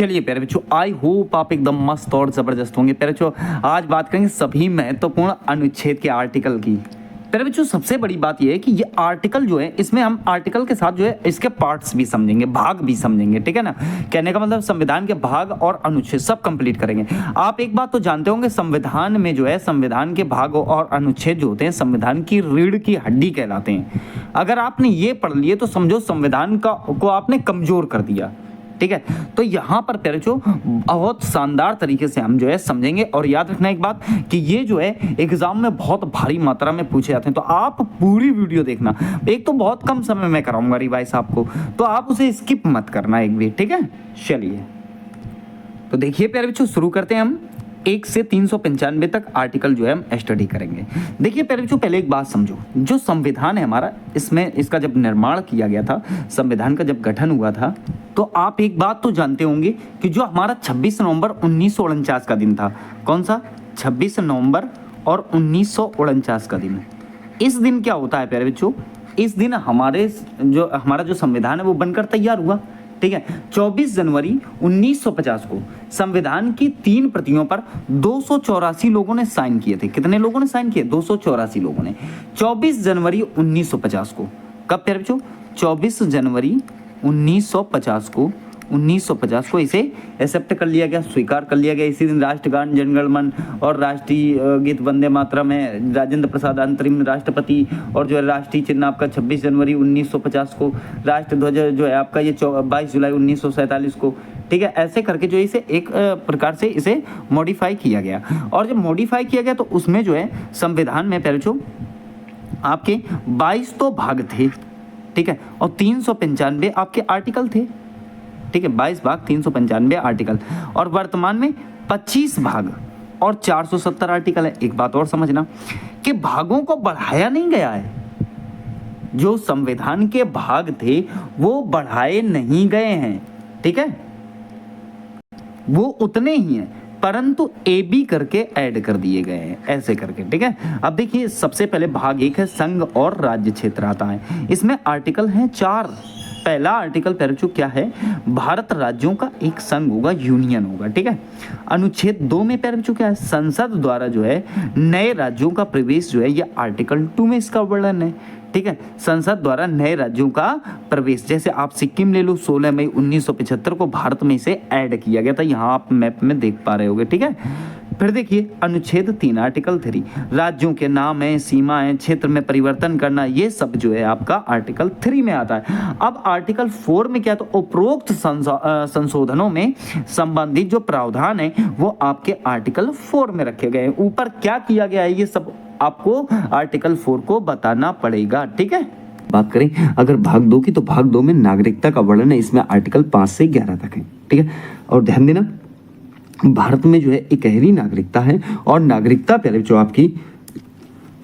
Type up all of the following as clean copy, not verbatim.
चलिए प्यारे बच्चों, आई होप आप एकदम मस्त और ज़बरदस्त होंगे। प्यारे बच्चों, आज बात करेंगे सभी महत्वपूर्ण अनुच्छेद के आर्टिकल की। प्यारे बच्चों, सबसे बड़ी बात यह है कि ये आर्टिकल जो है, इसमें हम आर्टिकल के साथ जो है इसके पार्ट्स भी समझेंगे, भाग भी समझेंगे, ठीक है ना। कहने का मतलब संविधान के भाग और अनुच्छेद सब कंप्लीट करेंगे। आप एक बात तो जानते होंगे, संविधान में जो है संविधान के भाग और अनुच्छेद जो होते हैं संविधान की रीढ़ की हड्डी कहलाते हैं। अगर आपने ये पढ़ लिए तो समझो संविधान को आपने कमजोर कर दिया, ठीक है। तो यहाँ पर प्यारे बच्चों बहुत शानदार तरीके से हम जो है समझेंगे। और याद रखना एक बात कि ये जो है एग्जाम में बहुत भारी मात्रा में पूछे जाते हैं, तो आप पूरी वीडियो देखना। एक तो बहुत कम समय में कराऊंगा रिवाइज आपको, तो आप उसे स्किप मत करना एक भी, ठीक है। चलिए तो देखिए प्यारे बच्चों, शुरू करते हैं हम 1 से 395 तक आर्टिकल जो है हम स्टडी करेंगे। देखिए प्यारे बच्चों, पहले एक बात समझो, जो संविधान है हमारा, इसमें इसका जब निर्माण किया गया था, संविधान का जब गठन हुआ था, तो आप एक बात तो जानते होंगे कि जो हमारा 26 नवंबर 1949 का दिन था, कौन सा 26 नवंबर और 1949 का दिन, इस दिन क्या होता है प्यारे बच्चों, इस दिन हमारा जो संविधान है वो बनकर तैयार हुआ, ठीक है। 24 जनवरी 1950 को संविधान की 3 प्रतियों पर 284 लोगों ने साइन किए थे। कितने लोगों ने साइन किए? 284 लोगों ने। 24 जनवरी 1950 को, कब प्यारे बच्चों? 24 जनवरी 1950 को इसे एक्सेप्ट कर लिया गया, स्वीकार कर लिया गया। इसी दिन राष्ट्रगान, जनगण मन और राष्ट्रीय गीत वंदे मातरम है। राजेंद्र प्रसाद अंतरिम राष्ट्रपति, और जो है राष्ट्रीय चिन्ह आपका 26 जनवरी 1950 को। राष्ट्रध्वज जो है आपका ये 22 जुलाई 1947 को, ठीक है। ऐसे करके जो इसे एक प्रकार से इसे मॉडिफाई किया गया। और जब मॉडिफाई किया गया तो उसमें जो है संविधान में प्यारे बच्चों आपके 22 तो भाग थे, ठीक है, और 395 आपके आर्टिकल थे, ठीक है। 22 भाग 395 आर्टिकल, और वर्तमान में 25 भाग और 470 आर्टिकल है। एक बात और समझना कि भागों को बढ़ाया नहीं गया है, जो संविधान के भाग थे वो बढ़ाए नहीं गए हैं, ठीक है, वो उतने ही हैं, परंतु ए बी करके ऐड कर दिए गए हैं, ऐसे करके, ठीक है। अब देखिए, सबसे पहले भाग 1 है संघ और राज्य क्षेत्र आता है। इसमें आर्टिकल हैं 4। पहला आर्टिकल प्यारे बच्चों क्या है? भारत राज्यों का एक संघ होगा, यूनियन होगा, ठीक है। अनुच्छेद 2 में प्यारे बच्चों क्या है? संसद द्वारा जो है नए राज्यों का प्रवेश जो है, ये आर्टिकल 2 में इसका वर्णन है, ठीक है। संसद द्वारा नए राज्यों का प्रवेश, जैसे आप सिक्किम ले लो, 16 मई 1975 को भारत में इसे ऐड किया गया था, यहाँ आप मैप में देख पा रहे होगे, ठीक है। फिर देखिए अनुच्छेद 3 आर्टिकल 3, राज्यों के नाम है, सीमाएं, क्षेत्र में परिवर्तन करना, ये सब जो है आपका आर्टिकल 3 में आता है। अब आर्टिकल 4 में क्या, तो उपरोक्त संशोधनों में संबंधित जो प्रावधान है वो आपके आर्टिकल 4 में रखे गए हैं। ऊपर क्या किया गया है ये सब आपको आर्टिकल 4 को बताना पड़ेगा, ठीक है। बात करें अगर भाग 2 की, तो भाग 2 में नागरिकता का वर्णन है, इसमें आर्टिकल 5 से 11 तक है, ठीक है। और ध्यान देना, भारत में जो है इकहरी नागरिकता है, और नागरिकता पहले जो आपकी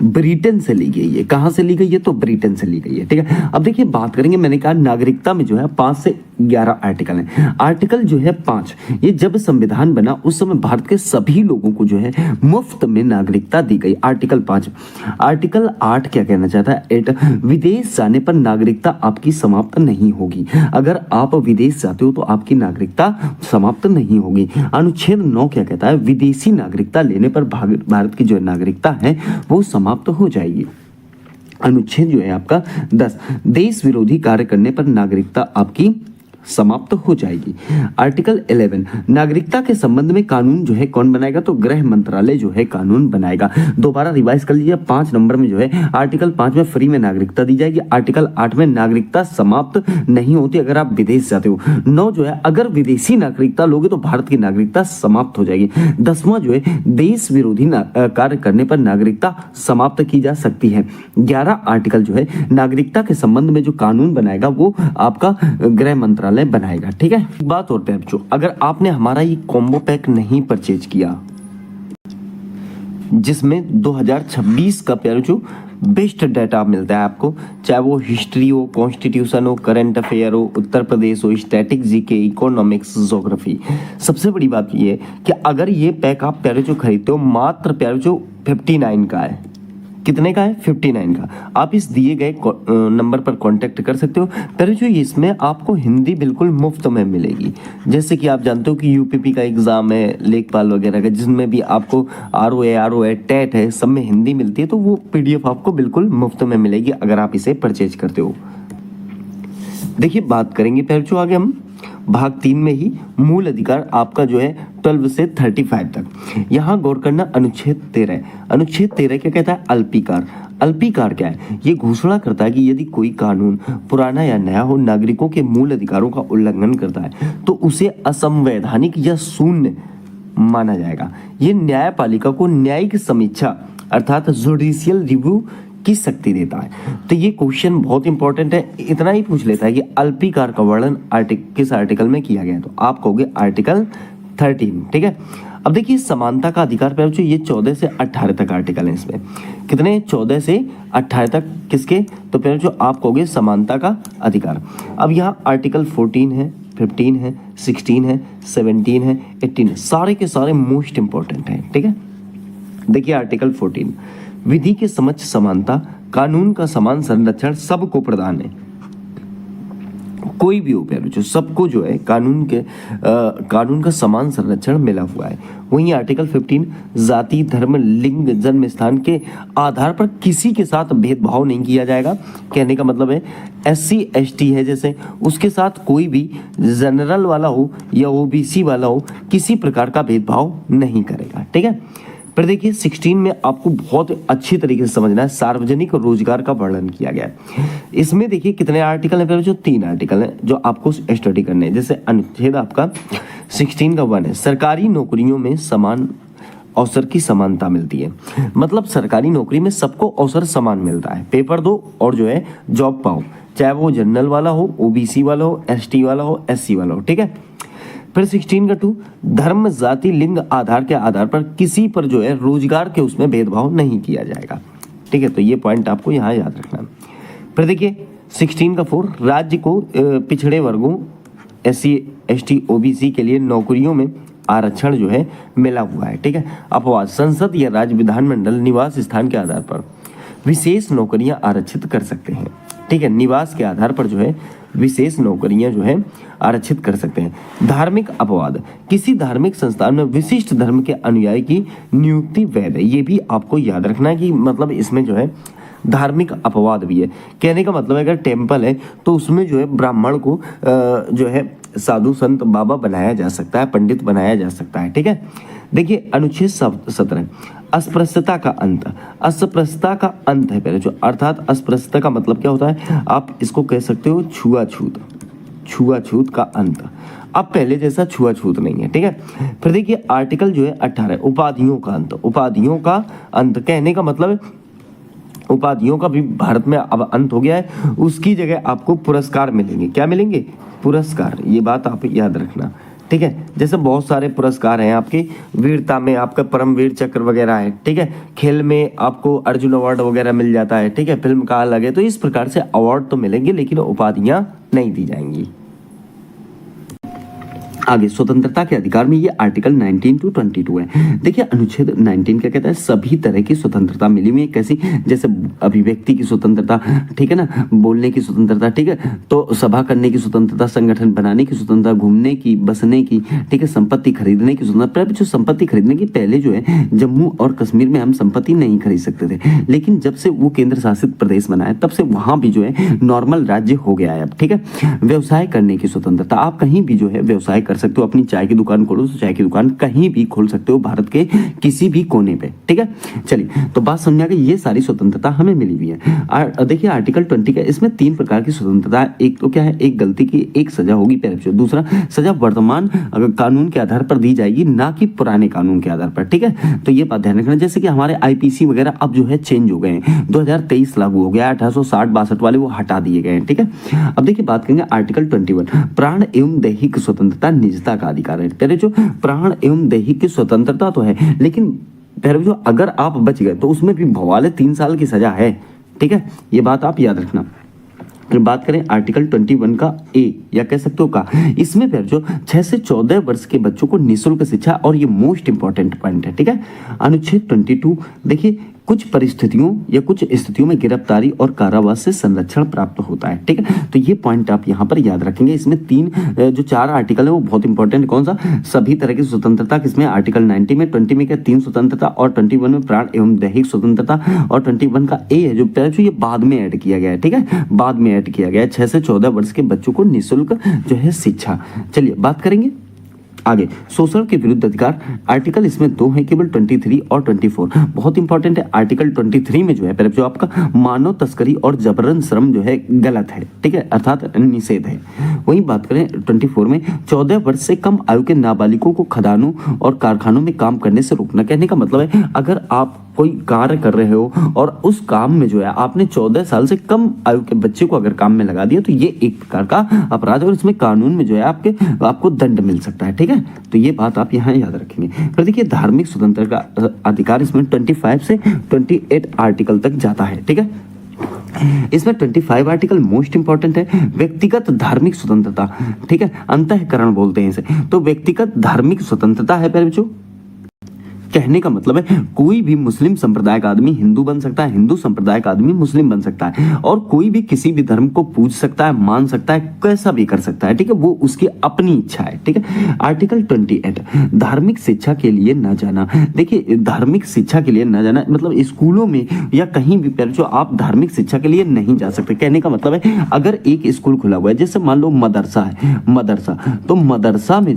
ब्रिटेन से ली गई है। कहां से ली गई है? तो ब्रिटेन से ली गई है, ठीक है। अब देखिए बात करेंगे, मैंने कहा नागरिकता में जो है 5 से 11 आर्टिकल हैं। आर्टिकल जो है 5, ये जब संविधान बना उस समय भारत के सभी लोगों को जो है मुफ्त में नागरिकता दी गई, आर्टिकल 5। आर्टिकल 8 क्या कहना चाहता है? 8, विदेश जाने पर नागरिकता आपकी समाप्त नहीं होगी। अगर आप विदेश जाते हो तो आपकी नागरिकता समाप्त नहीं होगी। अनुच्छेद 9 क्या कहता है? विदेशी नागरिकता लेने पर भारत की जो नागरिकता है वो समाप्त हो जाएगी। अनुच्छेद जो है आपका 10, देश विरोधी कार्य करने पर नागरिकता आपकी समाप्त हो जाएगी। आर्टिकल 11, नागरिकता के संबंध में कानून जो है कौन बनाएगा? तो गृह मंत्रालय जो है कानून बनाएगा। दोबारा रिवाइज कर लीजिए, 5 नंबर में जो है आर्टिकल 5 में फ्री में नागरिकता दी जाएगी। आर्टिकल 8 में नागरिकता समाप्त नहीं होती अगर आप विदेश जाते हो। 9 जो है अगर विदेशी नागरिकता लोगे तो भारत की नागरिकता समाप्त हो जाएगी। 10वां जो है देश विरोधी कार्य करने पर नागरिकता समाप्त की जा सकती है। 11 आर्टिकल जो है नागरिकता के संबंध में जो कानून बनाएगा वो आपका गृह मंत्रालय बनाएगा, ठीक है। बात और पे बच्चों, अगर आपने हमारा ये कॉम्बो पैक नहीं परचेज किया, जिसमें 2026 का प्यारे जो बेस्ट डाटा मिलता है आपको, चाहे वो हिस्ट्री हो, कॉन्स्टिट्यूशन हो, करंट अफेयर हो, उत्तर प्रदेश हो, स्टैटिक जीके, इकोनॉमिक्स, ज्योग्राफी। सबसे बड़ी बात ये है कि अगर ये पैक आप प्यारे जो खरीदते हो, मात्र प्यारे जो 59 का है, कितने का है? 59 का। आप इस दिए गए नंबर पर कांटेक्ट कर सकते हो। पर जो इसमें आपको हिंदी बिल्कुल मुफ्त में मिलेगी। जैसे कि आप जानते हो कि यूपीपी का एग्ज़ाम है, लेखपाल वगैरह का, जिसमें भी आपको आरओए टेट है, सब में हिंदी मिलती है, तो वो पीडीएफ आपको बिल्कुल मुफ्त में मिलेगी अगर आप इसे परचेज करते हो। देखिए बात करेंगे फिर जो आगे हम भाग 3 में ही मूल अधिकार आपका जो है 12 से 35 तक। यहाँ गौर करना अनुच्छेद 13। अनुच्छेद 13 क्या कहता है? अल्पीकार। अल्पीकार क्या है? ये घोषणा करता है कि यदि कोई कानून पुराना या नया हो, नागरिकों के मूल अधिकारों का उल्लंघन करता है तो उसे असंवैधानिक या शून्य माना जाएगा। ये न्यायपालिका को न्यायिक समीक्षा अर्थात जुडिशियल रिव्यू की शक्ति देता है। तो ये क्वेश्चन बहुत इंपॉर्टेंट है, इतना ही पूछ लेता है कि अल्पीकार का वर्णन किस आर्टिकल में किया गया है, तो आप कहोगे आर्टिकल 13। ठीक है। अब देखिए समानता का अधिकार पर ये 14 से 18 तक आर्टिकल है। इसमें कितने? 14 से 18 तक किसके? तो फिर जो आप कहोगे समानता का अधिकार। अब यहाँ आर्टिकल 14 है, 15 है, 16 है, 17 है, 18 है, सारे के सारे मोस्ट इंपॉर्टेंट हैं। ठीक है। देखिए आर्टिकल 14, विधि के समक्ष समानता, कानून का समान संरक्षण सबको प्रदान है। कोई भी हो प्यारो, जो सबको जो है कानून का समान संरक्षण मिला हुआ है। वहीं आर्टिकल 15, जाति, धर्म, लिंग, जन्म स्थान के आधार पर किसी के साथ भेदभाव नहीं किया जाएगा। कहने का मतलब है SC ST है जैसे, उसके साथ कोई भी जनरल वाला हो या OBC वाला हो, किसी प्रकार का भेदभाव नहीं करेगा। ठीक है। पर देखिए 16 में आपको बहुत अच्छी तरीके से समझना है, सार्वजनिक रोजगार का वर्णन किया गया है। इसमें देखिए कितने आर्टिकल हैं? जो 3 आर्टिकल हैं जो आपको स्टडी करने हैं। जैसे अनुच्छेद आपका 16 का 1 है, सरकारी नौकरियों में समान अवसर की समानता मिलती है। मतलब सरकारी नौकरी में सबको अवसर समान मिलता है। पेपर दो और जो है जॉब पाओ, चाहे वो जनरल वाला हो, OBC वाला हो, ST वाला हो, SC वाला हो। ठीक है। फिर 16 का 2, धर्म, जाति, लिंग आधार के आधार पर किसी पर जो है रोजगार के उसमें भेदभाव नहीं किया जाएगा। ठीक है। तो ये पॉइंट आपको यहाँ याद रखना है। फिर देखिए 16 का 4, राज्य को पिछड़े वर्गों SC ST OBC के लिए नौकरियों में आरक्षण जो है मिला हुआ है। ठीक है। अपवाद, संसद या राज्य विधानमंडल निवास स्थान के आधार पर विशेष नौकरियां आरक्षित कर सकते हैं। ठीक है। निवास के आधार पर जो है विशेष नौकरियां जो है आरक्षित कर सकते हैं। धार्मिक अपवाद, किसी धार्मिक संस्थान में विशिष्ट धर्म के अनुयायी की नियुक्ति वैध है। ये भी आपको याद रखना है कि मतलब इसमें जो है धार्मिक अपवाद भी है। कहने का मतलब है अगर टेम्पल है तो उसमें जो है ब्राह्मण को जो है साधु संत बाबा बनाया जा सकता है, पंडित बनाया जा सकता है। ठीक है। देखिए अनुच्छेद 17, अस्पृश्यता का अंत। अस्पृश्यता का अंत है पहले जो, अर्थात अस्पृश्यता का मतलब क्या होता है? आप इसको कह सकते हो छुआछूत का अंत। अब पहले जैसा छुआछूत नहीं है। ठीक है। फिर देखिए आर्टिकल जो है 18, उपाधियों का अंत। उपाधियों का अंत कहने का मतलब है उपाधियों का भी भारत में अब अंत हो गया है। उसकी जगह आपको पुरस्कार मिलेंगे। क्या मिलेंगे? पुरस्कार। ये बात आप याद रखना। ठीक है। जैसे बहुत सारे पुरस्कार हैं आपके, वीरता में आपका परमवीर चक्र वगैरह है। ठीक है। खेल में आपको अर्जुन अवार्ड वगैरह मिल जाता है। ठीक है। फिल्म का अलग है। तो इस प्रकार से अवार्ड तो मिलेंगे लेकिन उपाधियां नहीं दी जाएंगी। आगे स्वतंत्रता के अधिकार में ये आर्टिकल 19 to 22 है। देखिए अनुच्छेद 19 क्या कहता है? सभी तरह की स्वतंत्रता मिली हुई है। कैसी? जैसे अभिव्यक्ति की स्वतंत्रता, ठीक है ना, बोलने की स्वतंत्रता, ठीक है, तो सभा करने की स्वतंत्रता, संगठन बनाने की स्वतंत्रता, घूमने की, बसने की, ठीक है, संपत्ति खरीदने की स्वतंत्रता। जो संपत्ति खरीदने की, पहले जो है जम्मू और कश्मीर में हम संपत्ति नहीं खरीद सकते थे, लेकिन जब से वो केंद्र शासित प्रदेश बना है तब से वहां भी जो है नॉर्मल राज्य हो गया है अब। ठीक है। व्यवसाय करने की स्वतंत्रता, आप कहीं भी जो है व्यवसाय कर सकते हो। अपनी चाय की दुकान खोलो तो चाय की दुकान कहीं भी खोल सकते हो भारत के किसी भी कोने पे। ठीक है। चलिए तो बात समझा कि ये सारी स्वतंत्रता हमें मिली हुई है। देखिए आर्टिकल 20 का, इसमें 3 प्रकार की स्वतंत्रता है। एक तो क्या है? एक गलती की एक सजा होगी पहले। दूसरा, सजा वर्तमान कानून के आधार पर दी जाएगी, ना कि पुराने कानून के आधार पर। ठीक है। तो ये बात ध्यान रखना। जैसे कि हमारे IPC वगैरह अब जो है चेंज हो गए हैं, 2023 लागू हो गया, 1860-62 वाले वो हटा दिए गए हैं। ठीक है। अब देखिए बात करेंगे आर्टिकल 21, प्राण एवं दैहिक स्वतंत्रता, निजता का अधिकार है। पहले जो प्राण एवं दैहिक की स्वतंत्रता तो है, लेकिन पहले जो अगर आप बच गए तो उसमें भी भवाले 3 साल की सजा है। ठीक है। ये बात आप याद रखना। फिर बात करें आर्टिकल 21 का A या कह सकते हो का, इसमें फिर जो 6 से 14 वर्ष के बच्चों को निःशुल्क शिक्षा, और ये मोस्ट इंपॉर्टेंट पॉइंट है। ठीक है। अनुच्छेद 22, देखिए कुछ परिस्थितियों या कुछ स्थितियों में गिरफ्तारी और कारावास से संरक्षण प्राप्त होता है। ठीक है, तो ये पॉइंट आप यहाँ पर याद रखेंगे। इसमें जो 4 आर्टिकल है वो बहुत इंपॉर्टेंट। कौन सा? सभी तरह की स्वतंत्रता, किसमें? आर्टिकल 90 में। 20 में क्या? 3 स्वतंत्रता, और 21 में प्राण एवं दैहिक स्वतंत्रता, और 21 का ए है जो ये बाद में ऐड किया गया है। ठीक है, बाद में ऐड किया गया है। 6 से 14 वर्ष के बच्चों को निःशुल्क जो है शिक्षा। चलिए बात करेंगे आगे। शोषण के विरुद्ध अधिकार, आर्टिकल इसमें 2 है केवल, 23 और 24। बहुत इंपॉर्टेंट है। आर्टिकल 23 में जो है पहले जो आपका मानव तस्करी और जबरन श्रम जो है गलत है। ठीक है, अर्थात निषेध है। वहीं बात करें 24 में 14 वर्ष से कम आयु के नाबालिगों को खदानों और कारखानों में काम करने से रोकना। कहने का मतलब है अगर आप कोई कार्य कर रहे हो और उस काम में जो है आपने 14 साल से कम आयु के बच्चे को अगर काम में लगा दिया तो ये एक प्रकार का अपराध है और इसमें कानून में जो है आपको दंड मिल सकता है। ठीक है, तो ये बात आप यहाँ याद रखेंगे। फिर देखिए धार्मिक स्वतंत्रता का अधिकार इसमें 25 से 28 आर्टिकल तक जाता है। ठीक है, इसमें 25 आर्टिकल मोस्ट इंपॉर्टेंट है। व्यक्तिगत धार्मिक स्वतंत्रता, ठीक है, अंतःकरण बोलते हैं इसे। तो व्यक्तिगत धार्मिक स्वतंत्रता है पहले जो कहने का मतलब है कोई भी मुस्लिम संप्रदाय का आदमी हिंदू बन सकता है, हिंदू संप्रदाय का आदमी मुस्लिम बन सकता है, और कोई भी किसी भी धर्म को पूज सकता है, मान सकता है, कैसा भी कर सकता है। ठीक है, वो उसकी अपनी इच्छा है। ठीक है, आर्टिकल 28 धार्मिक शिक्षा के लिए न जाना। देखिए धार्मिक शिक्षा के लिए न जाना मतलब स्कूलों में या कहीं भी जो आप धार्मिक शिक्षा के लिए नहीं जा सकते। कहने का मतलब है अगर एक स्कूल खुला हुआ है, जैसे मान लो मदरसा है, मदरसा, तो मदरसा में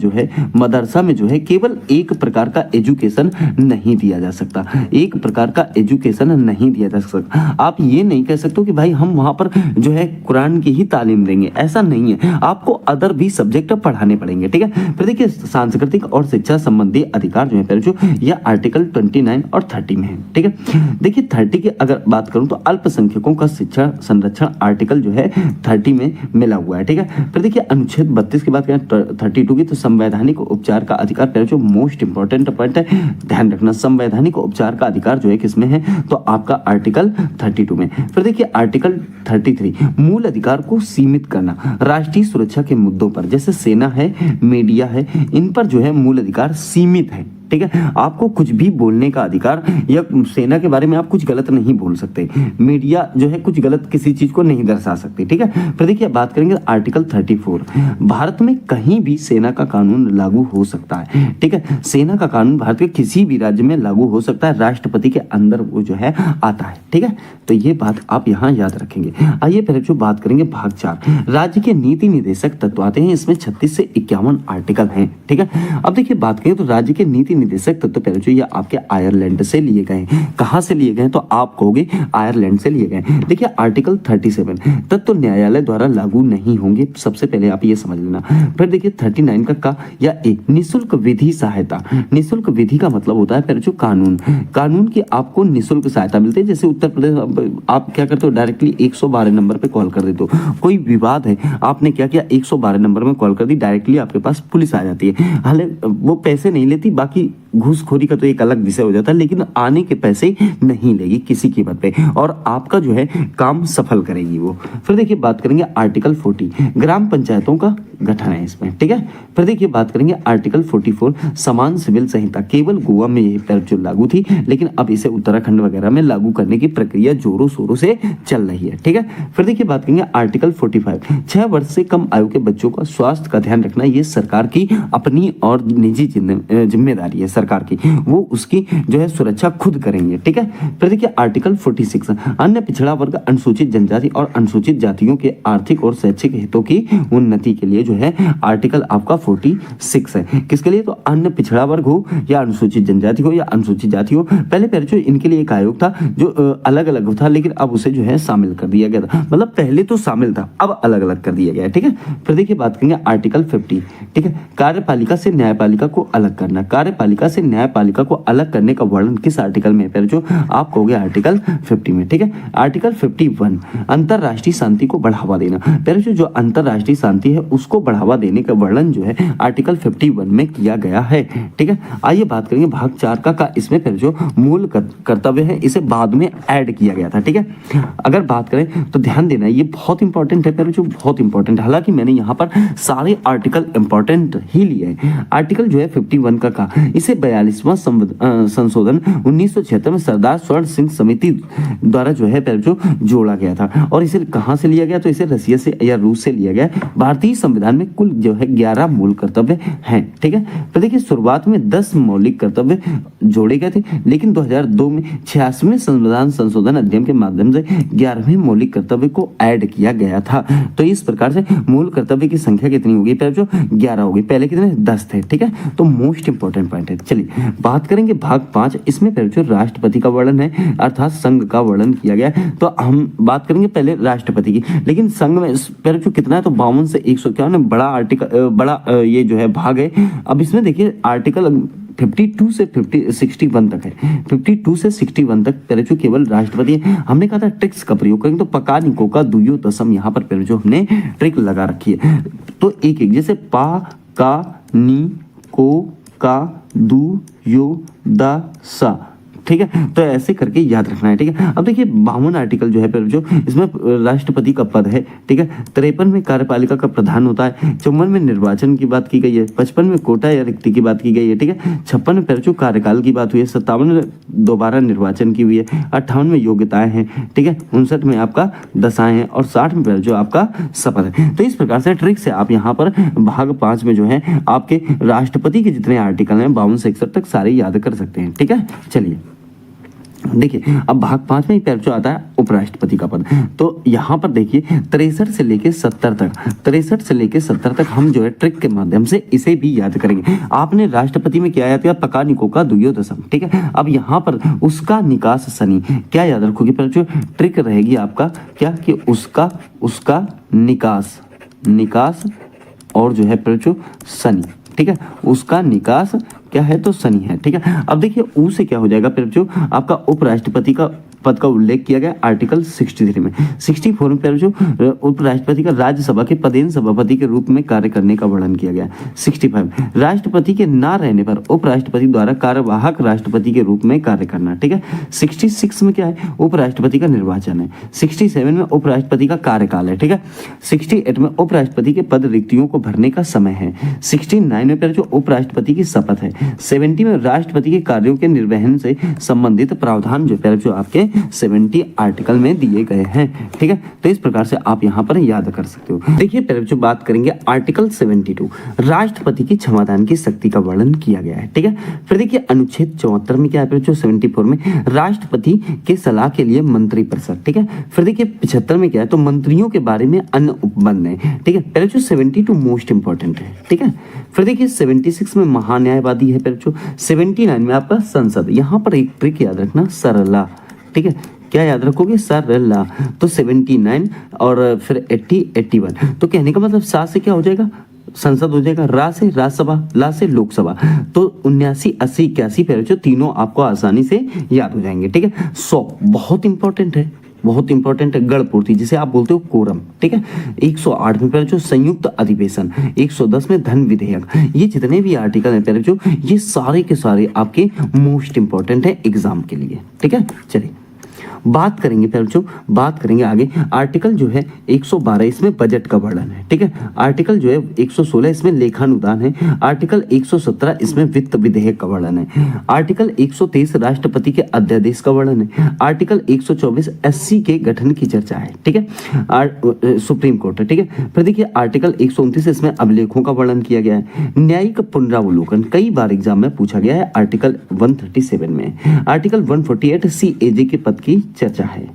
जो है केवल एक प्रकार का एजुकेशन नहीं दिया जा सकता, एक प्रकार का एजुकेशन नहीं दिया जा सकता। आप ये नहीं कह सकते कि भाई हम वहां पर जो है कुरान की ही तालीम देंगे, ऐसा नहीं है। आपको अदर भी सब्जेक्ट पढ़ाने पड़ेंगे। ठीक है, फिर देखिए सांस्कृतिक और शिक्षा संबंधी अधिकार जो है जो यह आर्टिकल 29 और 30 में है। ठीक है, देखिए 30 की अगर बात करूं तो अल्पसंख्यकों का शिक्षा संरक्षण आर्टिकल जो है 30 में मिला हुआ है। ठीक है, फिर देखिए अनुच्छेद 32 की बात करें 32 की, तो संवैधानिक उपचार का अधिकार जो मोस्ट इंपॉर्टेंट पॉइंट है, ध्यान रखना। संवैधानिक उपचार का अधिकार जो है किसमें है? तो आपका आर्टिकल 32 में। फिर देखिए आर्टिकल 33 मूल अधिकार को सीमित करना। राष्ट्रीय सुरक्षा के मुद्दों पर जैसे सेना है, मीडिया है, इन पर जो है मूल अधिकार सीमित है। ठीक है, आपको कुछ भी बोलने का अधिकार, या सेना के बारे में आप कुछ गलत नहीं बोल सकते, मीडिया जो है कुछ गलत किसी चीज को नहीं दर्शा सकती। ठीक है, फिर देखिए बात करेंगे आर्टिकल 34 भारत में कहीं भी सेना का कानून लागू हो सकता है। ठीक है, सेना का कानून भारत के किसी भी राज्य में लागू हो सकता है, राष्ट्रपति के अंदर वो जो है आता है। ठीक है, तो ये बात आप यहाँ याद रखेंगे। आइए पहले जो बात करेंगे भाग 4 राज्य के नीति निर्देशक तत्व आते हैं। इसमें 36 से 51 आर्टिकल हैं। ठीक है, अब देखिए बात करें तो राज्य के नीति निर्देशक तत्व पहले जो ये आपके आयरलैंड से लिए गए। कहां से लिए गए? तो आप कहोगे आयरलैंड से लिए गए। देखिए आर्टिकल 37 तत्व न्यायालय द्वारा लागू नहीं होंगे, सबसे पहले आप ये समझ लेना। फिर देखिए 39 का या एक निःशुल्क विधि सहायता। निःशुल्क विधि का मतलब होता है पहले जो कानून की आपको निःशुल्क सहायता मिलती है। जैसे उत्तर प्रदेश आप क्या करते हो, डायरेक्टली 112 नंबर पे कॉल कर देते हो। कोई विवाद है, आपने क्या किया 112 नंबर में कॉल कर दी, डायरेक्टली आपके पास पुलिस आ जाती है। हालांकि वो पैसे नहीं लेती, बाकी घूसखोरी का तो एक अलग विषय हो जाता है, लेकिन आने के पैसे नहीं लेगी किसी कीमत पे, और आपका जो है काम सफल करेगी वो। फिर देखिए बात करेंगे आर्टिकल 40 ग्राम पंचायतों का गठन है इसमें। ठीक है, फिर देखिए बात करेंगे आर्टिकल 44 समान सिविल संहिता। केवल गोवा में यही पर जो लागू थी, लेकिन अब इसे उत्तराखंड वगैरह में लागू करने की प्रक्रिया जोरों शोरों से चल रही है। ठीक है, फिर देखिए बात करेंगे आर्टिकल 45 6 वर्ष से कम आयु के बच्चों का स्वास्थ्य का ध्यान रखना, ये सरकार की अपनी और निजी जिम्मेदारी है सरकार की, वो उसकी जो है सुरक्षा खुद करेंगे। ठीक है, फिर देखिए आर्टिकल 46 अन्य पिछड़ा वर्ग, अनुसूचित जनजाति और अनुसूचित जातियों के आर्थिक और शैक्षिक हितों की उन्नति के लिए जो है आर्टिकल आपका 46 है। किसके लिए? तो अन्य पिछड़ा वर्ग हो या अनुसूचित जनजाति हो या अनुसूचित जाति हो। पहले जो इनके लिए एक आयोग था जो अलग अलग था, लेकिन अब उसे जो है शामिल कर दिया गया था। मतलब पहले तो शामिल था, अब अलग अलग कर दिया गया है। ठीक है, फिर देखिए बात करेंगे आर्टिकल 50। ठीक है, कार्यपालिका से न्यायपालिका को अलग करना। कार्यपालिका से न्यायपालिका को अलग करने का वर्णन किस आर्टिकल में है? जो आप कहोगे आर्टिकल 50 में। ठीक है, आर्टिकल 51 अंतरराष्ट्रीय शांति को बढ़ावा देना। पहले जो अंतरराष्ट्रीय शांति है उसको बढ़ावा देने का वर्णन जो है आर्टिकल 51 में किया गया है। ठीक है, आइए बात करेंगे भाग 4 का। इसमें फिर जो मूल कर्तव्य है इसे बाद में ऐड किया गया था। ठीक है, अगर बात करें तो ध्यान देना ये बहुत इंपॉर्टेंट है, फिर जो बहुत इंपॉर्टेंट, हालांकि मैंने यहाँ पर सारे आर्टिकल इंपॉर्टेंट ही लिए हैं। आर्टिकल जो है 51 का इसे 42वां संशोधन 1976 में सरदार स्वर्ण सिंह समिति द्वारा जो है जो जोड़ा गया था। और इसे कहाँ से लिया गया? तो इसे रसिया से या रूस से लिया गया। भारतीय संविधान में कुल जो है 11 मूल कर्तव्य हैं, ठीक है। तो देखिए शुरुआत में 10 मौलिक कर्तव्य जोड़े गए थे, लेकिन 2002 में 86वें संविधान संशोधन अधिनियम के माध्यम से 11वें मौलिक कर्तव्य को ऐड किया गया था। तो इस प्रकार से मूल कर्तव्य की संख्या कितनी होगी? पहले जो 11 होगी, पहले कितने? 10 थे, ठीक है। तो मोस्ट इंपॉर्टेंट पॉइंट है। चलिए बात करेंगे भाग 5। इसमें पहले जो राष्ट्रपति का वर्णन है अर्थात संघ का वर्णन किया गया है। तो हम बात करेंगे पहले राष्ट्रपति की, लेकिन संघ में पहले जो कितना है तो 52 से 151 बड़ा आर्टिकल, बड़ा ये जो है भाग है। अब इसमें देखिए आर्टिकल 52 से 61 तक है। 52 से 61 तक पहले जो केवल राष्ट्रपति है। हमने कहा था ट्रिक्स का प्रयोग करेंगे, तो पका निको का दुयो दसम यहाँ पर पहले जो हमने ट्रिक लगा रखी है। तो एक एक जैसे पा का नी को का दू यो दा सा, ठीक है। तो ऐसे करके याद रखना है, ठीक है। अब देखिए 52 आर्टिकल जो है पर जो इसमें राष्ट्रपति का पद है, ठीक है। 53 में कार्यपालिका का प्रधान होता है। 54 में निर्वाचन की बात की गई है। 55 में कोटा या रिक्ति की बात की गई है, ठीक है। 56 में पर जो कार्यकाल की बात हुई है। 57 में दोबारा निर्वाचन की हुई है। 58 में योग्यताएं हैं, ठीक है। 59 में आपका दशाएं हैं और 60 में पर जो आपका शपथ है। तो इस प्रकार से ट्रिक से आप यहाँ पर भाग 5 में जो है आपके राष्ट्रपति के जितने आर्टिकल हैं 52 से 61 तक सारे याद कर सकते हैं, ठीक है। चलिए देखिए अब भाग 5 में पहले जो आता है उपराष्ट्रपति का पद। तो यहाँ पर देखिए 63 से लेके 70 तक, 63 से लेके 70 तक हम जो है ट्रिक के माध्यम से इसे भी याद करेंगे। आपने राष्ट्रपति में क्या याद किया? पका निको का दुयो दसम, ठीक है। अब यहाँ पर उसका निकास सनी क्या याद रखोगे? पहले जो ट्रिक रहेगी आपका क्या कि उसका निकास और जो है पहले जो सनी, ठीक है। उसका निकास क्या है? तो सनी है, ठीक है। अब देखिए ऊ से क्या हो जाएगा? फिर जो आपका उपराष्ट्रपति का पद का उल्लेख किया गया आर्टिकल 63 में। 64 में फिर जो उपराष्ट्रपति का राज्यसभा के पदेन सभापति के रूप में कार्य करने का वर्णन किया गया। 65 राष्ट्रपति के ना रहने पर उपराष्ट्रपति द्वारा कार्यवाहक राष्ट्रपति के रूप में कार्य करना, ठीक है। 66 में क्या है? उपराष्ट्रपति का निर्वाचन है। 67 में उपराष्ट्रपति का कार्यकाल है, ठीक है। 68 में उपराष्ट्रपति के पद रिक्तियों को भरने का समय है। 69 में फिर जो उपराष्ट्रपति की शपथ है। 70 में राष्ट्रपति के कार्यों के निर्वहन से संबंधित प्रावधान जो पहले जो आपके 70 आर्टिकल में दिए गए हैं, ठीक है। तो इस प्रकार से आप यहाँ पर याद कर सकते हो। देखिए पहले जो बात करेंगे आर्टिकल 72 राष्ट्रपति की क्षमादान की शक्ति का वर्णन किया गया है, ठीक है। फिर देखिए अनुच्छेद 74 में क्या है? जो 74 में राष्ट्रपति के सलाह के लिए मंत्रिपरिषद, ठीक है। फिर देखिए 75 में क्या है? तो मंत्रियों के बारे में अन्य उपबंध है, ठीक है। पहले जो 72 मोस्ट इंपॉर्टेंट है, ठीक है। फिर देखिए 76 में महान्यायवादी है। पहले जो 79 में आपका संसद। यहाँ पर एक ट्रिक याद रखना, सरला, ठीक है। क्या याद रखोगे? सरला। तो 79 और फिर 80 81। तो कहने का मतलब 7 से क्या हो जाएगा? संसद हो जाएगा। रा से राज्यसभा, ला से लोकसभा। तो 79 80 81 पहले जो तीनों आपको आसानी से याद हो जाएंगे, ठीक है। 100 बहुत इंपॉर्टेंट है, बहुत इंपॉर्टेंट है। गढ़ पूर्ति जिसे आप बोलते हो कोरम, ठीक है। 108 में पहले जो संयुक्त अधिवेशन। 110 में धन विधेयक। ये जितने भी आर्टिकल हैं पहले जो ये सारे के सारे आपके मोस्ट इंपॉर्टेंट है एग्जाम के लिए, ठीक है। चलिए बात करेंगे पहले जो बात करेंगे आगे आर्टिकल जो है 112 इसमें बजट का वर्णन है, ठीक है। आर्टिकल जो है 116 इसमें लेखानुदान है। आर्टिकल 117 इसमें वित्त विधेयक का वर्णन है। आर्टिकल 123 राष्ट्रपति के अध्यादेश का वर्णन है। आर्टिकल 124 एससी के गठन की चर्चा है, ठीक है। सुप्रीम कोर्ट है, ठीक है। फिर देखिए आर्टिकल 129 इसमें अभिलेखों का वर्णन किया गया है। न्यायिक पुनरावलोकन कई बार एग्जाम में पूछा गया है आर्टिकल 137 में। आर्टिकल 148 सीएजे के पद की चर्चा है।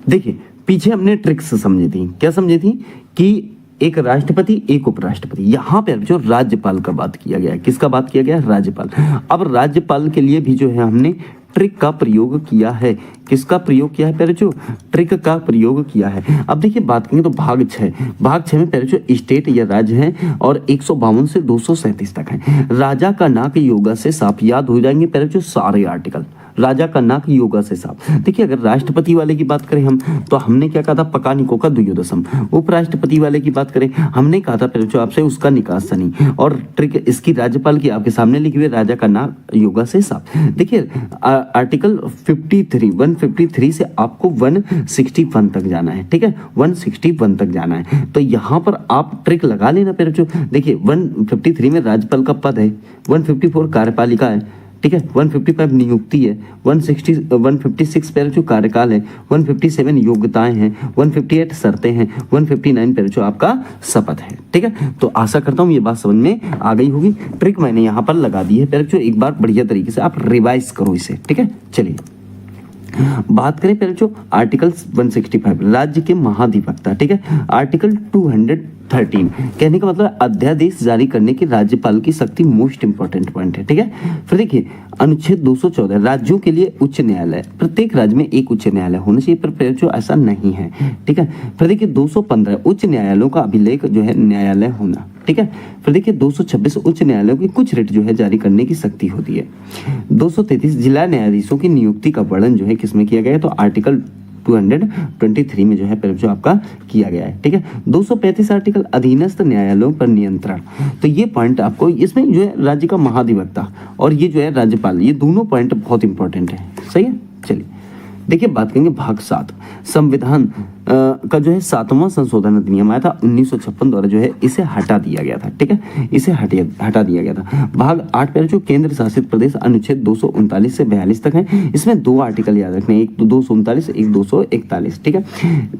देखिए पीछे हमने ट्रिक्स समझी थी। क्या समझी थी? कि एक राष्ट्रपति एक उपराष्ट्रपति। यहाँ पर जो राज्यपाल का बात किया गया है, किसका बात किया गया है? राज्यपाल। अब राज्यपाल के लिए भी जो है हमने ट्रिक का प्रयोग किया है। किसका प्रयोग किया है? पहले जो ट्रिक का प्रयोग किया है। अब देखिए बात करेंगे तो भाग 6 में पहले जो स्टेट या राज्य हैं और 152 से 237 तक हैं। राजा का नाक योगा से साफ याद हो जाएंगे पहले जो सारे आर्टिकल। राजा का नाक योगा से साफ। देखिए अगर राष्ट्रपति वाले की बात करें हम, तो हमने क्या कहा था, पकानिको का द्वयोदशम। उपराष्ट्रपति वाले की बात करें, हमने कहा था पहले जो आपसे, उसका निकास शनि। और ट्रिक इसकी राज्यपाल की आपके सामने लिखी हुई, राजा का नाक योगा से साफ। देखिए आर्टिकल 153 से आपको 161 तक जाना है, ठीक है, 161 तक जाना है। तो यहाँ पर आप ट्रिक लगा लेना पहले जो, देखिए 153 में राज्यपाल का पद है, 154 कार्यपालिका है, ठीक है, 155 नियुक्ति है, 156 पर जो कार्यकाल है, 157 योग्यताएं हैं, 158 शर्तें हैं, 159 पर जो आपका शपथ है, ठीक है। तो आशा करता हूँ ये बात समझ में आ गई होगी। ट्रिक मैंने यहाँ पर लगा दी है, पहले जो एक बार बढ़िया तरीके से आप रिवाइज करो इसे, ठीक है। चलिए बात करें पहले जो आर्टिकल 165 राज्य के महाधिवक्ता, ठीक है। आर्टिकल 213 कहने का मतलब अध्यादेश जारी करने की राज्यपाल की शक्ति, मोस्ट इंपॉर्टेंट पॉइंट है, ठीक है। फिर देखिए अनुच्छेद 214 राज्यों के लिए उच्च न्यायालय, प्रत्येक राज्य में एक उच्च न्यायालय होना चाहिए, पर जो ऐसा नहीं है, ठीक है। फिर देखिए 215 उच्च न्यायालयों का अभिलेख जो है न्यायालय होना, ठीक है। फिर देखिए 226 उच्च न्यायालयों की कुछ रिट जो है जारी करने की शक्ति होती है। 233 जिला न्यायाधीशों की नियुक्ति का वर्णन जो है किसमें किया गया है, तो आर्टिकल 223 में जो है जो आपका किया गया है, ठीक है। 235 आर्टिकल अधीनस्थ न्यायालयों पर नियंत्रण, तो ये पॉइंट आपको इसमें जो है राज्य का महाधिवक्ता और ये जो है राज्यपाल, ये दोनों पॉइंट बहुत इंपॉर्टेंट है, सही है। चलिए देखिए बात करेंगे भाग 7 संविधान का जो है 7वां संशोधन अधिनियम आया था 1956 द्वारा, जो है इसे हटा दिया गया था, ठीक है, इसे हटा दिया गया था। भाग 8 पर जो केंद्र शासित प्रदेश अनुच्छेद 239 से 42 तक है, इसमें दो आर्टिकल याद रखने, एक 239 एक 241, ठीक है।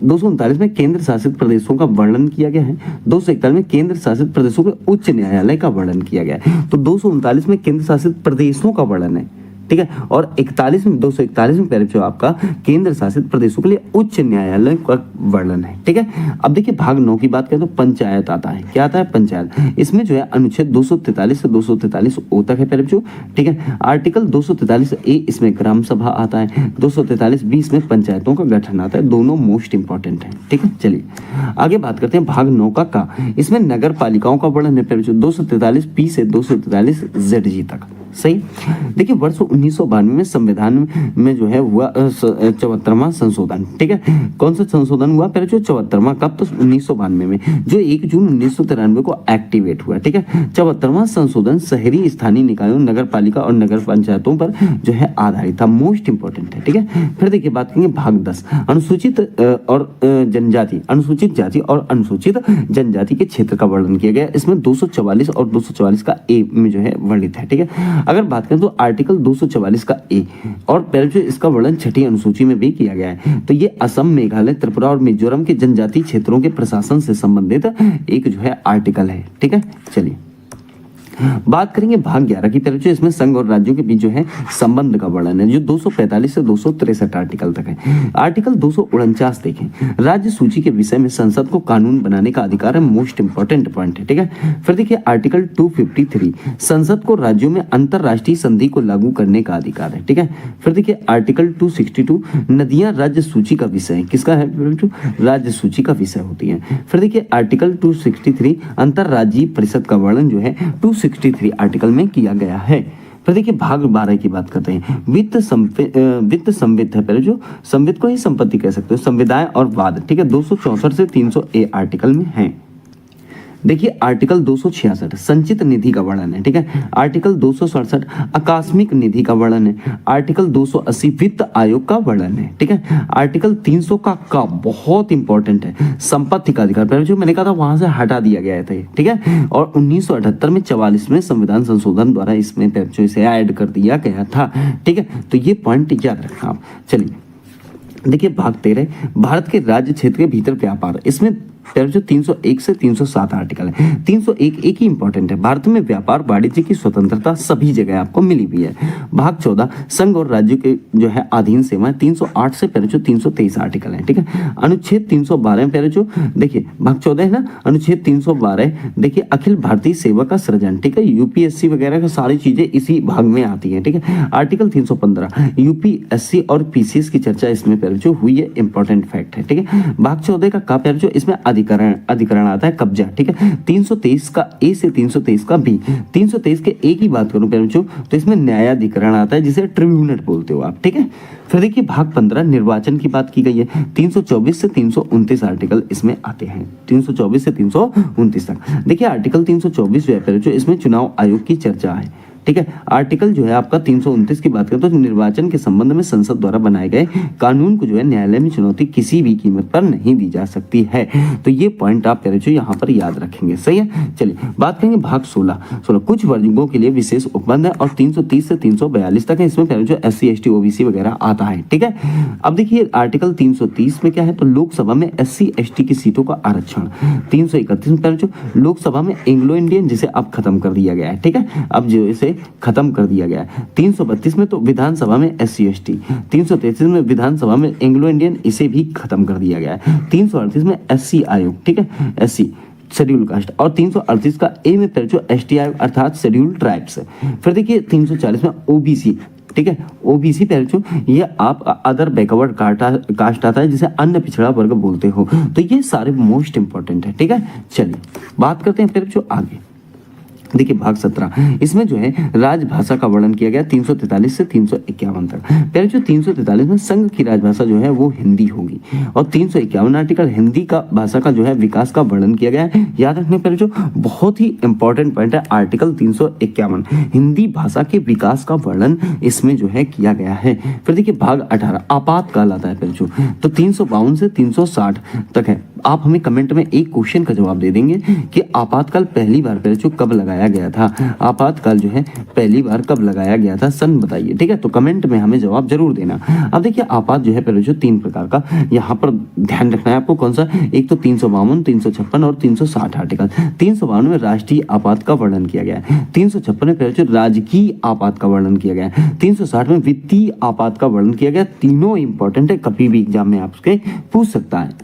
239 में केंद्र शासित प्रदेशों का वर्णन किया गया है, 241 में केंद्र शासित प्रदेशों के उच्च न्यायालय का वर्णन किया गया है। तो 239 में केंद्र शासित प्रदेशों का वर्णन है, ठीक है, और 241 में पहले जो आपका केंद्र शासित प्रदेशों के लिए उच्च न्यायालय का वर्णन है, ठीक है। अब देखिए भाग 9 की बात करें तो पंचायत आता है, क्या आता है, पंचायत। इसमें जो है अनुच्छेद 243 से 243 ओ तक है पहले जो, ठीक है। आर्टिकल 243 ए इसमें ग्राम सभा आता है, 243 बी इसमें पंचायतों का गठन आता है, दोनों मोस्ट इंपॉर्टेंट है, ठीक है। चलिए आगे बात करते हैं भाग 9 का इसमें नगर पालिकाओं का वर्णन है पहले जो 243 पी से 243 जेड जी तक, सही। देखिए वर्ष 1992 में संविधान में जो है हुआ 74वां संशोधन, ठीक है। कौन सा संशोधन हुआ पहले जो 74वां, कब, तो 1992 में, जो 1 जून 1993 को एक्टिवेट हुआ, ठीक है। 74वां संशोधन शहरी स्थानीय निकायों, नगर पालिका और नगर पंचायतों पर जो है आधारित था, मोस्ट इंपॉर्टेंट है, ठीक है। फिर देखिए बात करेंगे भाग 10 अनुसूचित और जनजाति, अनुसूचित जाति और अनुसूचित जनजाति के क्षेत्र का वर्णन किया गया, इसमें 244 और 244 का ए में जो है वर्णित है, ठीक है। अगर बात करें तो आर्टिकल 244 का ए और पहले जो इसका वर्णन 6ठी अनुसूची में भी किया गया है, तो ये असम, मेघालय, त्रिपुरा और मिजोरम के जनजातीय क्षेत्रों के प्रशासन से संबंधित एक जो है आर्टिकल है, ठीक है। चलिए बात करेंगे भाग 11 की तरफ, जो इसमें संघ और राज्यों के बीच जो है संबंध का वर्णन है, जो 245 से 263 आर्टिकल तक है। आर्टिकल 249 देखें, राज्य सूची के विषय में संसद को कानून बनाने का अधिकार है, मोस्ट इंपॉर्टेंट पॉइंट है, ठीक है। फिर देखिए आर्टिकल 253 संसद को राज्यों में अंतरराष्ट्रीय संधि को लागू करने का अधिकार है, ठीक है। फिर देखिए आर्टिकल 262 नदियां राज्य सूची का विषय है, किसका है, राज्य सूची का विषय होती है। फिर देखिए आर्टिकल 263 अंतरराज्यीय परिषद का वर्णन जो है 263 आर्टिकल में किया गया है। फिर देखिए भाग 12 की बात करते हैं, वित्त संवित्त है, पहले जो संवित्त को ही संपत्ति कह सकते हो, संविदाएं और वाद, ठीक है, 264 से 300 ए आर्टिकल में है। देखिए आर्टिकल 266 संचित निधि का वर्णन है, ठीक है। आर्टिकल 267 आकस्मिक निधि का वर्णन है। आर्टिकल 280 वित्त आयोग का वर्णन है, ठीक है। आर्टिकल 300 का बहुत इंपॉर्टेंट है, संपत्ति का अधिकार, पहले जो मैंने कहा था वहां से हटा दिया गया था, ठीक है। और 1978 में 44वें संविधान संशोधन द्वारा इसमें जो इसे ऐड कर दिया गया था, ठीक है। तो ये पॉइंट याद रखना आप। चलिए देखिए भाग 13 भारत के राज्य क्षेत्र के भीतर व्यापार, इसमें जो 301 से 307 आर्टिकल है। 301 एक ही इंपॉर्टेंट है, भारत में व्यापार वाणिज्य की स्वतंत्रता सभी जगह आपको मिली हुई है। भाग 14 संघ और राज्यों के जो है अधीन सेवाएं, 308 से पहले जो 323 आर्टिकल है, ठीक है। अनुच्छेद 312 पहले जो देखिए भाग 14 है ना, अनुच्छेद 312 देखिए अखिल भारतीय सेवा का सृजन, ठीक है। यूपीएससी वगैरह का सारी चीजें इसी भाग में आती है, ठीक है। आर्टिकल 315 यूपीएससी और पीसीएस की चर्चा इसमें पहले जो हुई है, इंपॉर्टेंट फैक्ट है, ठीक है। भाग 14 का पहले जो इसमें अधिकरण आता है कब्जा, ठीक है। 323 का ए से 323 का बी। 323 के ए की बात करूं प्यारे बच्चों तो इसमें न्यायाधिकरण आता है जिसे ट्रिब्यूनल बोलते हो आप, ठीक है। फिर देखिए भाग 15 निर्वाचन की बात की गई है। 324 से 329 आर्टिकल इसमें आते हैं, 324 से 329 तक। देखिए आर्टिकल 324 जो है प्यारे बच्चों इसमें चुनाव आयोग की चर्चा है, ठीक है। आर्टिकल जो है आपका 329 की बात करें तो निर्वाचन के संबंध में संसद द्वारा बनाए गए कानून को जो है न्यायालय में चुनौती किसी भी कीमत पर नहीं दी जा सकती है। तो ये पॉइंट आप प्यारे बच्चों यहाँ पर याद रखेंगे, सही है। चलिए बात करेंगे भाग 16 कुछ वर्गों के लिए विशेष उपबंध है और 330 से 342 तक है। इसमें प्यारे बच्चों SC ST OBC वगैरह आता है, ठीक है। अब देखिए आर्टिकल 330 में क्या है तो लोकसभा में SC ST की सीटों का आरक्षण। 331 में प्यारे बच्चों लोकसभा में एंग्लो इंडियन जिसे अब खत्म कर दिया गया है, ठीक है। अब जो इसे खत्म कर दिया गया है। 332 में तो विधानसभा में SC ST। 333 में विधानसभा में एंग्लो इंडियन इसे भी खत्म कर दिया गया है। 338 में SC आयोग, ठीक है, SC शेड्यूल कास्ट। और 338 का ए में जो ST आयोग अर्थात शेड्यूल ट्राइब्स है। फिर देखिए 340 में OBC, ठीक है। OBC पे जो ये आप अदर बैकवर्ड कास्ट आता है जिसे अन्य पिछड़ा वर्ग बोलते हो। तो ये सारे मोस्ट इंपॉर्टेंट है, ठीक है। चलिए बात करते हैं फिर जो आगे। देखिए भाग 17 इसमें जो है राजभाषा का वर्णन किया गया 343 से 351 तक। पहले जो 343 में संघ की राजभाषा जो है वो हिंदी होगी और 351 आर्टिकल हिंदी का भाषा का जो है विकास का वर्णन किया गया है। याद रखने पहले जो बहुत ही इंपॉर्टेंट पॉइंट है आर्टिकल 351 हिंदी भाषा के विकास का वर्णन इसमें जो है किया गया है। फिर देखिए भाग 18 आपातकाल आता है पहले जो तो 352 से 360 तक है। आप हमें कमेंट में एक क्वेश्चन का जवाब दे देंगे कि आपातकाल पहली बार पहले जो कब लगाया गया था। आपातकाल जो है पहली बार कब लगाया गया था, सन बताइए, ठीक है। तो कमेंट में हमें जवाब जरूर देना। अब देखिए आपात जो है पहले जो 3 प्रकार का यहाँ पर ध्यान रखना है आपको। कौन सा, एक तो 352, 356 और 360 आर्टिकल। 352 में राष्ट्रीय आपात का वर्णन किया गया है। 356 में पहले जो राजकीय आपात का वर्णन किया गया है। 360 में वित्तीय आपात का वर्णन किया गया। तीनों इंपॉर्टेंट है, कभी भी एग्जाम में आपसे पूछ सकता है।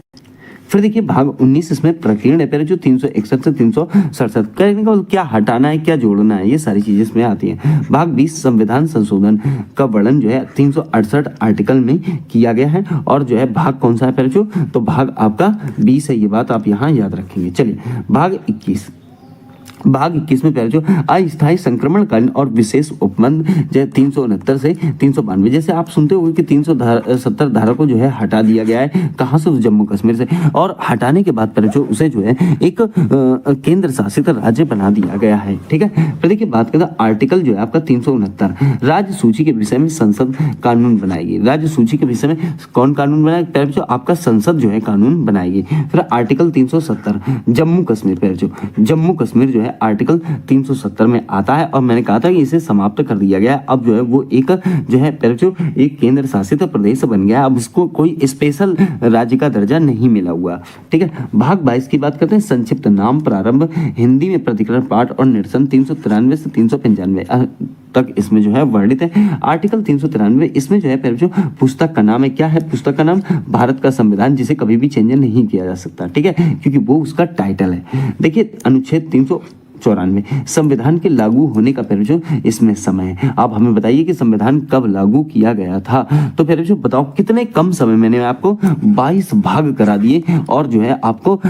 फिर देखिए भाग 19 इसमें प्रकीर्ण है पहले जो 361 से 367 करने का क्या हटाना है क्या जोड़ना है ये सारी चीजें इसमें आती हैं। भाग 20 संविधान संशोधन का वर्णन जो है 368 आर्टिकल में किया गया है। और जो है भाग कौन सा है पहले जो तो भाग आपका 20 है, ये बात आप यहाँ याद रखेंगे। चलिए भाग 21 में पहले जो अस्थायी संक्रमणकालीन और विशेष उपबंध जैसे 369 से 392 जैसे आप सुनते हो कि 370 धारा को जो है हटा दिया गया है। कहाँ से, जम्मू कश्मीर से। और हटाने के बाद पहले जो उसे जो है एक केंद्र शासित राज्य बना दिया गया है, ठीक है। फिर देखिए बात करते हैं आर्टिकल जो है आपका 369 राज्य सूची के विषय में संसद कानून बनाएगी। राज्य सूची के विषय में कौन कानून बनाएगी पहले जो आपका संसद जो है कानून बनाएगी। फिर आर्टिकल 370 जम्मू कश्मीर पहले जो जम्मू कश्मीर जो है आर्टिकल 370 में आता है। और मैंने कहा था कि इसे समाप्त कर दिया गया है। अब जो है वो एक जो है पहले जो एक केंद्र शासित प्रदेश बन गया। अब उसको कोई स्पेशल राज्य का दर्जा नहीं मिला हुआ, ठीक है। भाग 22 की बात करते हैं संक्षिप्त नाम प्रारंभ हिंदी में प्रतिकरण पाठ और निरसन 393 से 395 तक इसमें जो है वर्णित है। आर्टिकल 393 इसमें जो है पहले जो पुस्तक का नाम है, क्या है पुस्तक का नाम, भारत का संविधान, जिसे कभी भी चेंज नहीं किया जा सकता, ठीक है, क्योंकि वो उसका टाइटल है। देखिए अनुच्छेद 394 संविधान के लागू होने का पहले जो इसमें समय है। आप हमें बताइए कि संविधान कब लागू किया गया था। तो पहले जो बताओ कितने कम समय मैंने आपको 22 भाग करा दिए और जो है आपको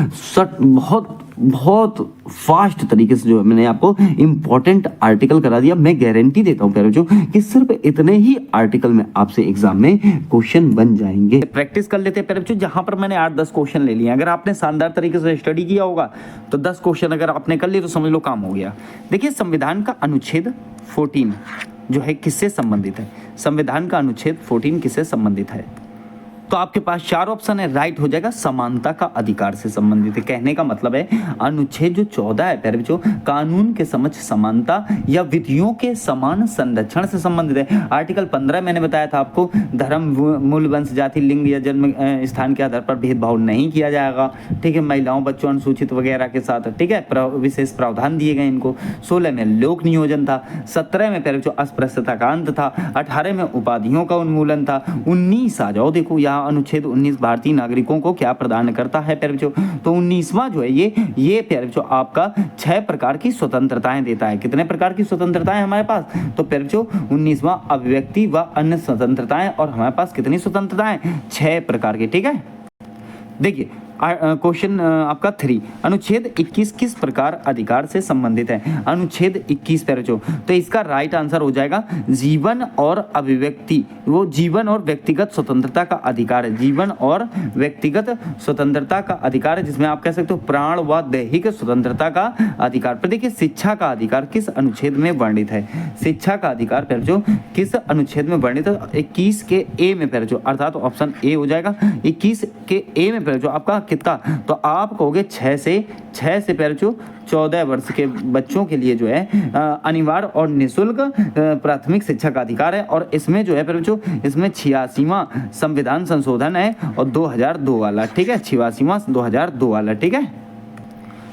बहुत फास्ट तरीके से जो है मैंने आपको इंपॉर्टेंट आर्टिकल करा दिया। मैं गारंटी देता हूं प्यारे जो कि सिर्फ इतने ही आर्टिकल में आपसे एग्जाम में क्वेश्चन बन जाएंगे। प्रैक्टिस कर लेते हैं प्यारे बच्चों। जहां पर मैंने 8-10 क्वेश्चन ले लिए, अगर आपने शानदार तरीके से स्टडी किया होगा तो 10 क्वेश्चन अगर आपने कर लिए तो समझ लो काम हो गया। देखिए संविधान का अनुच्छेद 14 जो है किससे संबंधित है, संविधान का अनुच्छेद 14 किससे संबंधित है। तो आपके पास 4 ऑप्शन है, राइट हो जाएगा समानता का अधिकार से संबंधित है। कहने का मतलब है अनुच्छेद जो 14 है प्यारे बच्चों कानून के समक्ष समानता या विधियों के समान संरक्षण से संबंधित है। आर्टिकल 15 मैंने बताया था आपको धर्म, मूल, वंश, जाति, लिंग या जन्म स्थान के आधार पर भेदभाव नहीं किया जाएगा, ठीक है। महिलाओं, बच्चों, अनुसूचित वगैरह के साथ, ठीक है, विशेष प्रावधान दिए गए इनको। 16 में लोक नियोजन था। 17 में प्यारे बच्चों अस्पृश्यता का अंत था। 18 में उपाधियों का उन्मूलन था। 19 आ जाओ, देखो यहाँ अनुच्छेद 19 भारतीय नागरिकों को क्या प्रदान करता है प्यारे बच्चों। तो 19वां जो है ये प्यारे बच्चों आपका 6 प्रकार की स्वतंत्रताएं देता है। कितने प्रकार की स्वतंत्रताएं हमारे पास, तो प्यारे बच्चों 19वां अभिव्यक्ति व अन्य स्वतंत्रताएं। और हमारे पास कितनी स्वतंत्रताएं, 6 प्रकार की, ठीक है। देखिए क्वेश्चन आपका 3, अनुच्छेद 21 किस प्रकार अधिकार से संबंधित है? अनुच्छेद 21 पर जो, तो इसका राइट आंसर हो जाएगा जीवन और अभिव्यक्ति, वो जीवन और व्यक्तिगत स्वतंत्रता का अधिकार है, जीवन और व्यक्तिगत स्वतंत्रता का अधिकार है, जिसमें आप कह सकते हो प्राण व दैहिक स्वतंत्रता का अधिकार। पर देखिए शिक्षा का अधिकार किस अनुच्छेद में वर्णित है? शिक्षा का अधिकार पर जो किस अनुच्छेद में वर्णित है? 21 के ए में पर जो, अर्थात ऑप्शन ए हो जाएगा 21 के ए में पर जो आपका कितना, तो आप कहोगे 6 से पर जो 14 वर्ष के बच्चों के लिए जो है अनिवार्य और निःशुल्क प्राथमिक शिक्षा का अधिकार है। और इसमें जो है फिर जो इसमें 86वां संविधान संशोधन है और 2002 वाला, ठीक है, 86वां 2002 वाला, ठीक है।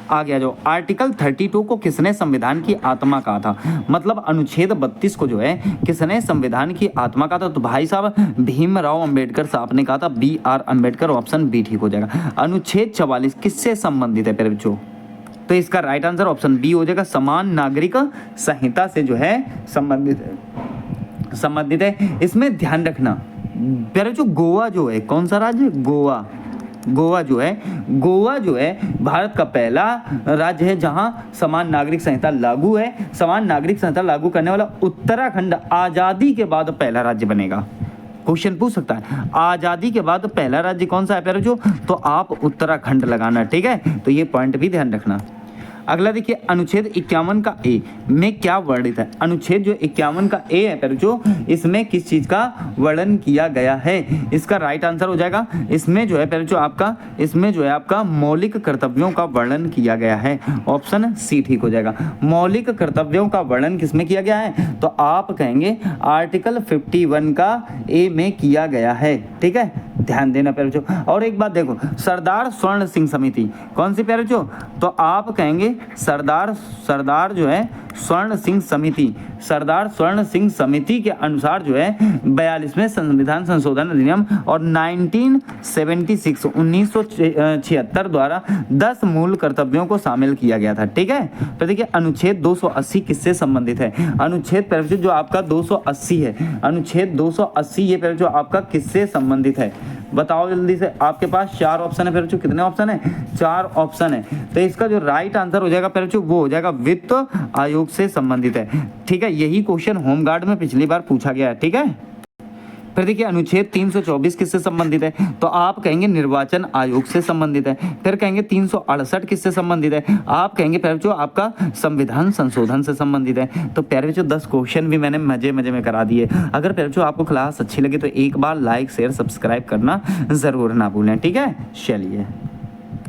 आ गया जो आर्टिकल 32 को किसने संविधान की आत्मा कहा था? मतलब अनुच्छेद 32 को जो है किसने संविधान की आत्मा कहा था? तो भाई साहब भीमराव अंबेडकर साहब ने कहा था, BR अम्बेडकर, ऑप्शन बी ठीक हो जाएगा। अनुच्छेद 44 किससे संबंधित है फिर बच्चों? तो इसका राइट आंसर ऑप्शन बी हो जाएगा, समान नागरिक संहिता से जो है संबंधित है। इसमें ध्यान रखना फिर जो गोवा जो है, कौन सा राज्य? गोवा जो है भारत का पहला राज्य है जहां समान नागरिक संहिता लागू है। समान नागरिक संहिता लागू करने वाला उत्तराखंड आजादी के बाद पहला राज्य बनेगा। क्वेश्चन पूछ सकता है आजादी के बाद पहला राज्य कौन सा है प्यारे जो, तो आप उत्तराखंड लगाना, ठीक है, तो ये पॉइंट भी ध्यान रखना। अगला देखिए अनुच्छेद 51 का ए में क्या वर्णित है? अनुच्छेद जो 51 का ए है पर जो इसमें किस चीज का वर्णन किया गया है? इसका राइट आंसर हो जाएगा, इसमें जो है पर जो आपका, इसमें जो है आपका मौलिक कर्तव्यों का वर्णन किया गया है, ऑप्शन सी ठीक हो जाएगा। मौलिक कर्तव्यों का वर्णन किसमें किया गया है? तो आप कहेंगे आर्टिकल 51 का ए में किया गया है, ठीक है, ध्यान देना प्यारे जो। और एक बात देखो, सरदार स्वर्ण सिंह समिति कौन सी प्यारे जो, तो आप कहेंगे सरदार जो है स्वर्ण सिंह समिति, सरदार स्वर्ण सिंह समिति के अनुसार जो है 42वें संविधान संशोधन अधिनियम और 1976 द्वारा 10 मूल कर्तव्यों को शामिल किया गया था, ठीक है। तो देखिए अनुच्छेद 280 किससे संबंधित है? अनुच्छेद पर जो आपका 280 है, अनुच्छेद 280 ये पर जो आपका किससे संबंधित है? बताओ जल्दी से, आपके पास 4 ऑप्शन है, फिर जो कितने ऑप्शन है? 4 ऑप्शन है। तो इसका जो राइट आंसर हो जाएगा फिर जो वो हो जाएगा वित्त आयोग से संबंधित है, ठीक है। यही क्वेश्चन होमगार्ड में पिछली बार पूछा गया है, ठीक है। फिर देखिए अनुच्छेद 324 किससे संबंधित है? तो आप कहेंगे निर्वाचन आयोग से संबंधित है। फिर कहेंगे 368 किससे संबंधित है? आप कहेंगे प्यारे जो आपका संविधान संशोधन से संबंधित है। तो प्यारे जो 10 क्वेश्चन भी मैंने मजे में करा दिए। अगर प्यारे जो आपको क्लास अच्छी लगी तो एक बार लाइक शेयर सब्सक्राइब करना जरूर ना भूलें, ठीक है। चलिए।